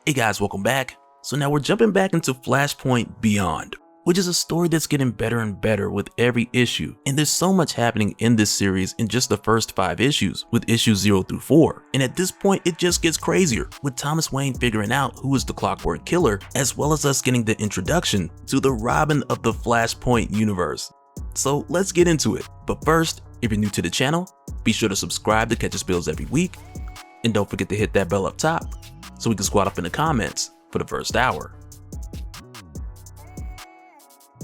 Hey guys, welcome back. So now we're jumping back into Flashpoint Beyond, which is a story that's getting better and better with every issue. And there's so much happening in this series in just the first 5 issues, with issues 0 through 4. And at this point, it just gets crazier, with Thomas Wayne figuring out who is the Clockwork Killer, as well as us getting the introduction to the Robin of the Flashpoint universe. So let's get into it. But first, if you're new to the channel, be sure to subscribe to catch us spills every week. And don't forget to hit that bell up top, so we can squat up in the comments for the first hour.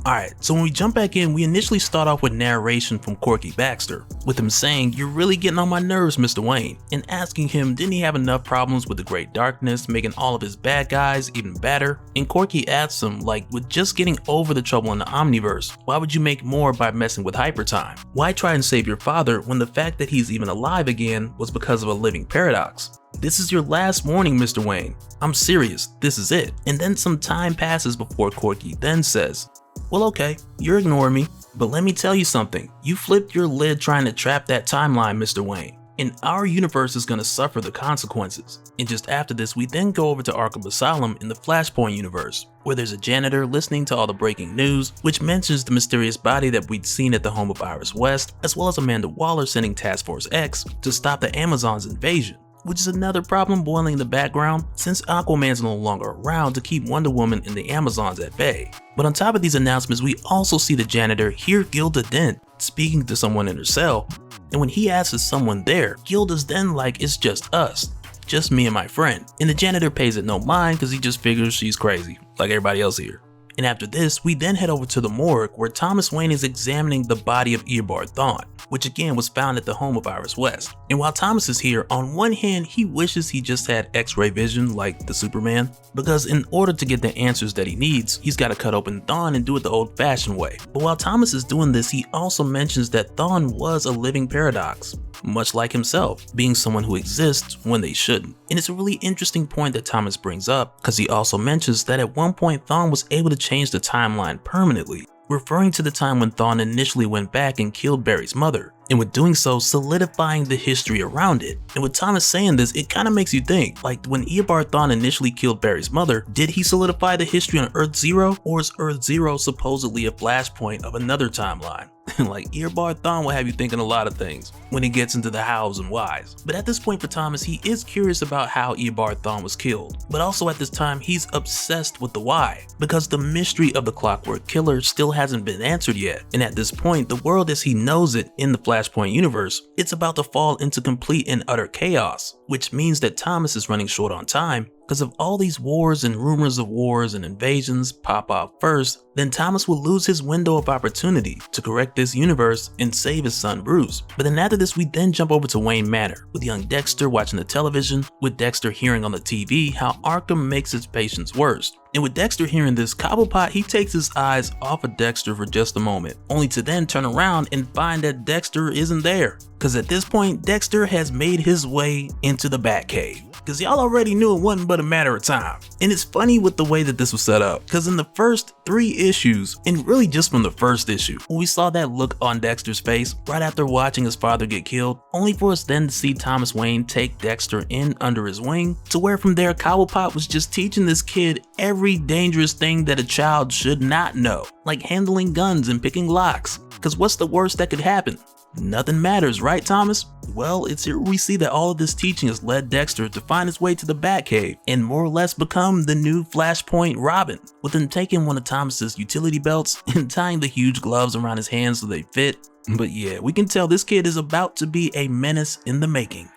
Alright, so when we jump back in, we initially start off with narration from Corky Baxter, with him saying, "You're really getting on my nerves, Mr. Wayne," and asking him didn't he have enough problems with the Great Darkness, making all of his bad guys even badder. And Corky asks him, like, with just getting over the trouble in the Omniverse, why would you make more by messing with hypertime? Why try and save your father when the fact that he's even alive again was because of a living paradox? This is your last warning, Mr. Wayne. I'm serious, this is it. And then some time passes before Corky then says, "Well, okay, you're ignoring me, but let me tell you something. You flipped your lid trying to trap that timeline, Mr. Wayne, and our universe is gonna suffer the consequences." And just after this, we then go over to Arkham Asylum in the Flashpoint universe, where there's a janitor listening to all the breaking news, which mentions the mysterious body that we'd seen at the home of Iris West, as well as Amanda Waller sending Task Force X to stop the Amazons' invasion. Which is another problem boiling in the background, since Aquaman's no longer around to keep Wonder Woman and the Amazons at bay. But on top of these announcements, we also see the janitor hear Gilda Dent speaking to someone in her cell, and when he asks if someone there, Gilda's then like, "It's just us, just me and my friend." And the janitor pays it no mind because he just figures she's crazy, like everybody else here. And after this, we then head over to the morgue where Thomas Wayne is examining the body of Eobard Thawne, which again was found at the home of Iris West. And while Thomas is here, on one hand, he wishes he just had X-ray vision like the Superman, because in order to get the answers that he needs, he's got to cut open Thawne and do it the old-fashioned way. But while Thomas is doing this, he also mentions that Thawne was a living paradox, much like himself, being someone who exists when they shouldn't. And it's a really interesting point that Thomas brings up, because he also mentions that at one point Thawne was able to change the timeline permanently, referring to the time when Thawne initially went back and killed Barry's mother, and with doing so solidifying the history around it. And with Thomas saying this, it kind of makes you think, like when Eobard Thawne initially killed Barry's mother, did he solidify the history on Earth Zero, or is Earth Zero supposedly a flashpoint of another timeline? Like, Eobard Thawne will have you thinking a lot of things when he gets into the hows and whys. But at this point for Thomas, he is curious about how Eobard Thawne was killed. But also at this time, he's obsessed with the why, because the mystery of the Clockwork Killer still hasn't been answered yet. And at this point, the world as he knows it in the Flashpoint universe, it's about to fall into complete and utter chaos, which means that Thomas is running short on time. Because if all these wars and rumors of wars and invasions pop off first, then Thomas will lose his window of opportunity to correct this universe and save his son Bruce. But then after this, we then jump over to Wayne Manor, with young Dexter watching the television, with Dexter hearing on the TV how Arkham makes his patients worse. And with Dexter hearing this, Cobblepot, he takes his eyes off of Dexter for just a moment, only to then turn around and find that Dexter isn't there. Because at this point, Dexter has made his way into the Batcave. Because y'all already knew it wasn't but a matter of time. And it's funny with the way that this was set up, because in the first 3 issues, and really just from the first issue, when we saw that look on Dexter's face right after watching his father get killed, only for us then to see Thomas Wayne take Dexter in under his wing, to where from there Cobblepot was just teaching this kid every dangerous thing that a child should not know, like handling guns and picking locks. Because what's the worst that could happen? Nothing matters, right, Thomas? Well, it's here we see that all of this teaching has led Dexter to find his way to the Batcave and more or less become the new Flashpoint Robin, with him taking one of Thomas's utility belts and tying the huge gloves around his hands so they fit. But yeah, we can tell this kid is about to be a menace in the making.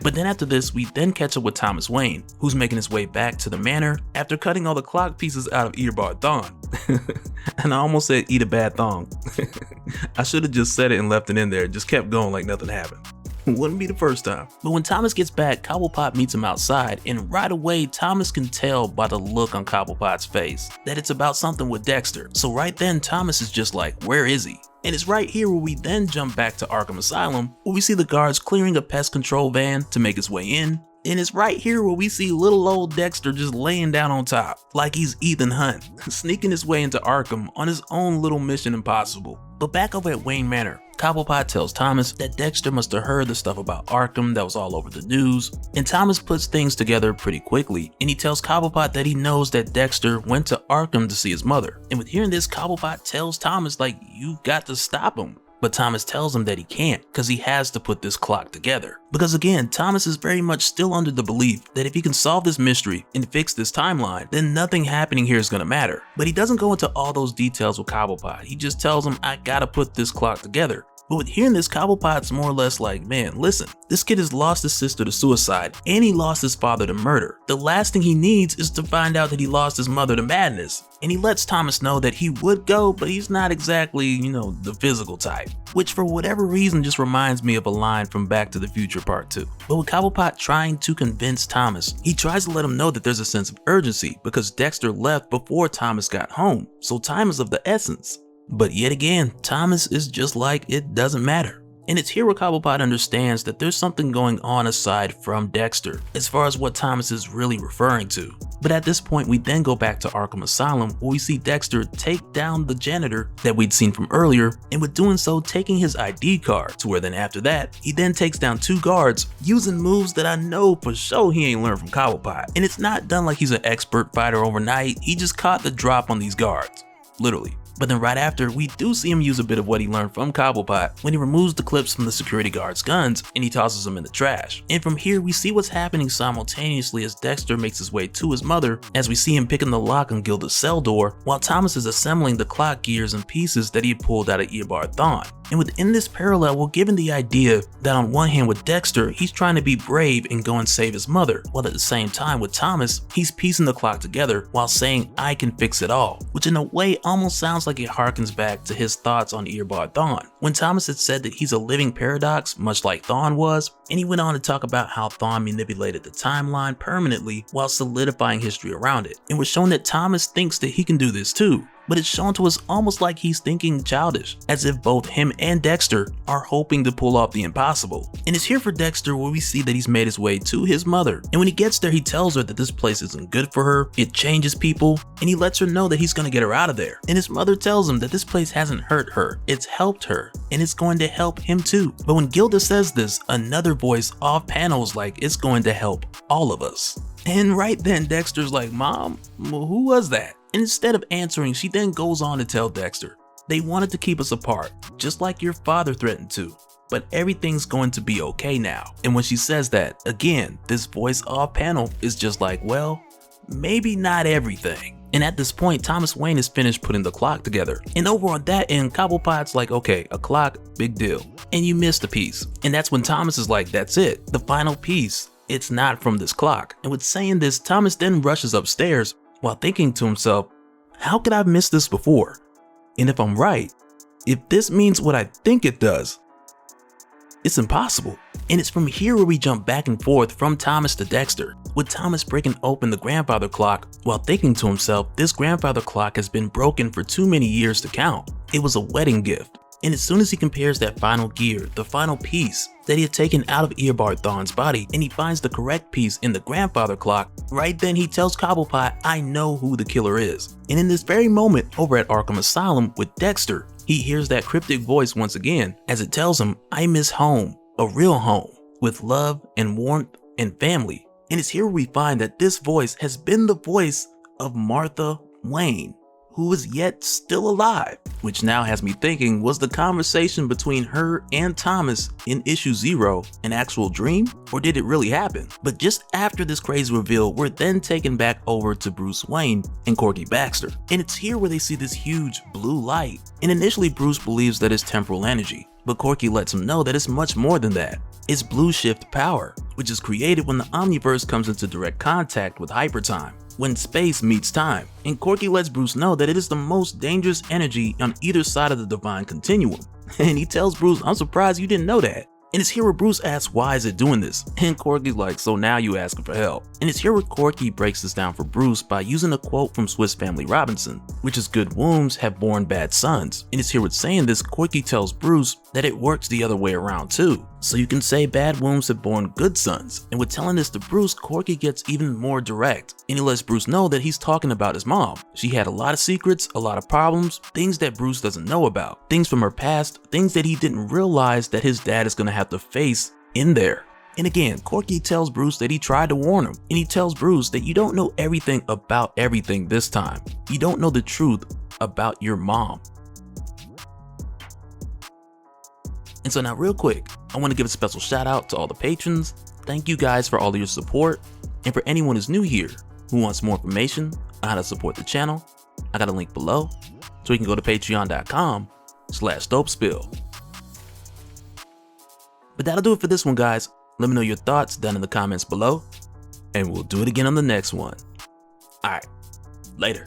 But then after this, we then catch up with Thomas Wayne, who's making his way back to the manor after cutting all the clock pieces out of Eobard Thawne. And I almost said eat a bad thong. I should have just said it and left it in there, just kept going like nothing happened. Wouldn't be the first time. But when Thomas gets back, Cobblepot meets him outside, and right away Thomas can tell by the look on Cobblepot's face that it's about something with Dexter. So right then Thomas is just like, where is he? And it's right here where we then jump back to Arkham Asylum, where we see the guards clearing a pest control van to make its way in, And it's right here where we see little old Dexter just laying down on top, like he's Ethan Hunt, sneaking his way into Arkham on his own little Mission Impossible. But back over at Wayne Manor, Cobblepot tells Thomas that Dexter must have heard the stuff about Arkham that was all over the news, and Thomas puts things together pretty quickly, and he tells Cobblepot that he knows that Dexter went to Arkham to see his mother. And with hearing this, Cobblepot tells Thomas like, you got to stop him. But Thomas tells him that he can't, because he has to put this clock together. Because again, Thomas is very much still under the belief that if he can solve this mystery and fix this timeline, then nothing happening here is going to matter. But he doesn't go into all those details with Cobblepot. He just tells him, I gotta put this clock together. But with hearing this, Cobblepot's more or less like, man, listen, this kid has lost his sister to suicide and he lost his father to murder. The last thing he needs is to find out that he lost his mother to madness. And he lets Thomas know that he would go, but he's not exactly, the physical type. Which for whatever reason just reminds me of a line from Back to the Future Part 2. But with Cobblepot trying to convince Thomas, he tries to let him know that there's a sense of urgency because Dexter left before Thomas got home, so time is of the essence. But yet again, Thomas is just like, it doesn't matter. And it's here where Cobblepot understands that there's something going on aside from Dexter, as far as what Thomas is really referring to. But at this point, we then go back to Arkham Asylum, where we see Dexter take down the janitor that we'd seen from earlier, and with doing so, taking his ID card, to where then after that, he then takes down 2 guards, using moves that I know for sure he ain't learned from Cobblepot. And it's not done like he's an expert fighter overnight, he just caught the drop on these guards. Literally. But then right after, we do see him use a bit of what he learned from Cobblepot when he removes the clips from the security guard's guns and he tosses them in the trash. And from here, we see what's happening simultaneously as Dexter makes his way to his mother, as we see him picking the lock on Gilda's cell door, while Thomas is assembling the clock gears and pieces that he had pulled out of Eobard Thawne. And within this parallel, we're given the idea that on one hand with Dexter, he's trying to be brave and go and save his mother, while at the same time with Thomas, he's piecing the clock together while saying, I can fix it all, which in a way almost sounds like it harkens back to his thoughts on Eobard Thawne, when Thomas had said that he's a living paradox, much like Thawne was, and he went on to talk about how Thawne manipulated the timeline permanently while solidifying history around it. And we're shown that Thomas thinks that he can do this too. But it's shown to us almost like he's thinking childish, as if both him and Dexter are hoping to pull off the impossible. And it's here for Dexter where we see that he's made his way to his mother, and when he gets there he tells her that this place isn't good for her, it changes people, and he lets her know that he's gonna get her out of there. And his mother tells him that this place hasn't hurt her, it's helped her, and it's going to help him too. But when Gilda says this, another voice off panel is like, it's going to help all of us. And right then Dexter's like, Mom, who was that? And instead of answering, she then goes on to tell Dexter, they wanted to keep us apart, just like your father threatened to, but everything's going to be okay now. And when she says that, again, this voice off panel is just like, well, maybe not everything. And at this point, Thomas Wayne is finished putting the clock together. And over on that end, Cobblepot's like, okay, a clock, big deal. And you missed a piece. And that's when Thomas is like, that's it, the final piece. It's not from this clock. And with saying this, Thomas then rushes upstairs while thinking to himself, how could I have missed this before? And if I'm right, if this means what I think it does, it's impossible. And it's from here where we jump back and forth from Thomas to Dexter, with Thomas breaking open the grandfather clock while thinking to himself, this grandfather clock has been broken for too many years to count. It was a wedding gift. And as soon as he compares that final gear, the final piece that he had taken out of Eobard Thawne's body, and he finds the correct piece in the grandfather clock, right then he tells Cobblepot, I know who the killer is. And in this very moment over at Arkham Asylum with Dexter, he hears that cryptic voice once again as it tells him, I miss home, a real home, with love and warmth and family. And it's here we find that this voice has been the voice of Martha Wayne, who is yet still alive, which now has me thinking, was the conversation between her and Thomas in issue 0 an actual dream, or did it really happen? But just after this crazy reveal, we're then taken back over to Bruce Wayne and Corky Baxter, and it's here where they see this huge blue light, and initially Bruce believes that it's temporal energy, but Corky lets him know that it's much more than that. It's blue shift power, which is created when the Omniverse comes into direct contact with hypertime, when space meets time, and Corky lets Bruce know that it is the most dangerous energy on either side of the divine continuum. And he tells Bruce, I'm surprised you didn't know that. And it's here where Bruce asks, why is it doing this? And Corky's like, so now you asking for help. And it's here where Corky breaks this down for Bruce by using a quote from Swiss Family Robinson, which is good wombs have born bad sons. And it's here with saying this, Corky tells Bruce that it works the other way around too. So you can say bad wombs have born good sons, and with telling this to Bruce, Corky gets even more direct, and he lets Bruce know that he's talking about his mom. She had a lot of secrets, a lot of problems, things that Bruce doesn't know about, things from her past, things that he didn't realize that his dad is gonna have to face in there. And again, Corky tells Bruce that he tried to warn him, and he tells Bruce that you don't know everything about everything this time. You don't know the truth about your mom. And so now real quick, I want to give a special shout out to all the patrons. Thank you guys for all of your support. And for anyone who's new here who wants more information on how to support the channel, I got a link below so you can go to patreon.com/dopespill. But that'll do it for this one, guys. Let me know your thoughts down in the comments below, and we'll do it again on the next one. Alright, later.